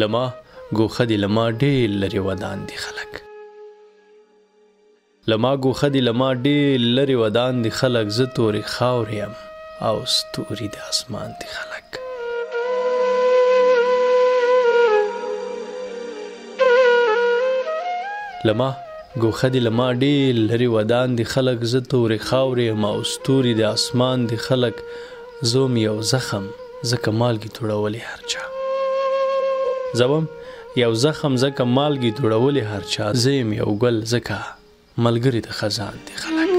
لما ګوښه دي لما ډېر لرې ودان دي خلک لما ګوښه دي لما ډېر لرې ودان دي خلک زه تورې خاورې یم او ستوري د اسمان دي خلک لما ګوښه دي لما ډېر لرې ودان دي خلک زه تورې خاورې یم او ستوري د اسمان دي خلک زوم یو زخم ځکه مالګې توړولې هر چا زوم یو زخم ځکه مالګې توړولې هر چا زه یم یو ګل ځکه ملګري د خزان دي خلک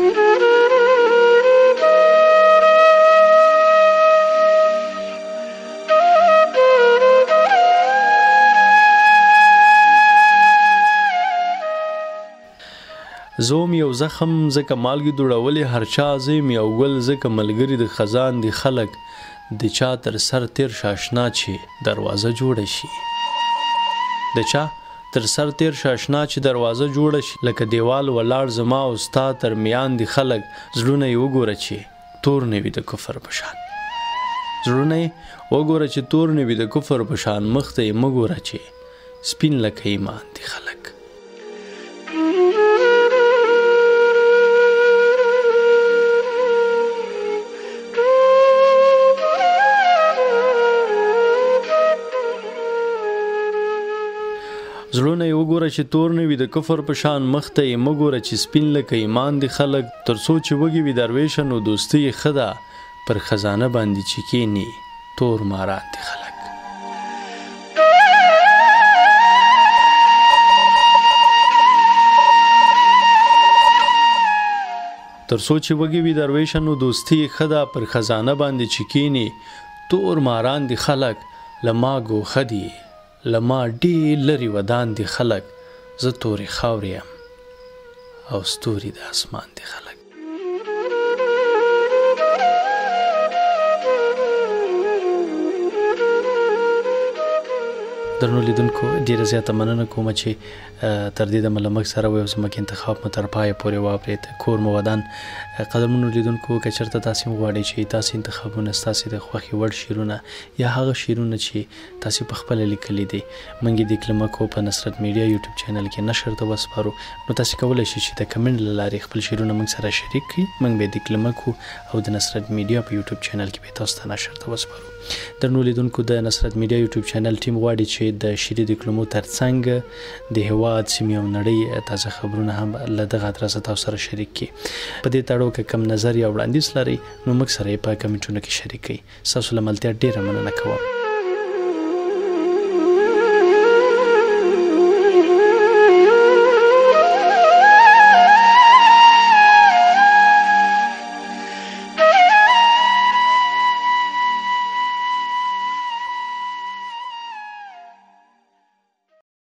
زوم یو زخم ځکه مالګې دوړولې هر چا زه یم یو ګل ځکه ملګري د خزان دي خلک د چا تر سر تیر شاشنا چې دروازه جوړه شي د چا تر سر تیر شاشنا چې دروازه جوړه شي لکه دیوال ولاړ زما او ستا تر میان دي خلک زړونه یې وګوره چې تور نه وي د کفر په شان زړونه یې وګوره چې تور نه وي د کفر په شان مخ ته یې مه ګوره چې سپین لکه ایمان دي خلک زړونه یې وګوره چې تور نه وي د کفر په شان مخ ته یې مه ګوره چې سپین لکه ایمان دي خلک تر څو چې وږي وي درویشه نو دوستي یې ښه ده پر خزانه باندې چې کښېني تور ماران دي خلک تر څو چې وږي وي درویشه نو دوستي یې ښه ده پر خزانه باندې چې کښېني تور ماران دي خلک له ما ګوښه دي لما ډېر لرې ودان دي خلک زه تورې خاورې یم او ستوري د اسمان دي خلک درنو لیدونکو ډېره زیاته مننه کومه چې تر دې دمه له موږ سره وئ او زموږ انتخاب مو تر پایه پورې واورېد کور مو ودان قدرمنو لیدونکو که چېرته تاسې هم غواړئ چې تاسې انتخابونه ستاسې د خوښې وړ شعرونه یا هغه شعرونه چې تاسې په خپله لیکلي دي موږ یې د کلمکو په نصرت میډیا یوټیوب چینل کې نشر ته وسپارو نو تاسې کولی شئ چې د کمنټ له لارې خپل شعرونه موږ سره شریک کړئ موږ به یې د کلمکو او د نصرت میډیا په یوټیوب چینل کې به تاسو ته نشر ته وسپارو درنو لیدونکو د نصرت میډیا یوټیوب چینل ټیم غواړي چې د شعري د کلمو ترڅنګ د هېواد سیمې او نړۍ تازه خبرونه هم له دغه ادرسه تاسو سره شریک کړي په دې تړاو که کم نظر یا وړاندیز لرئ نو موږ سره یې په کمنټونو کې شریک کړئ ستاسو له ملتیا ډېره مننه کوم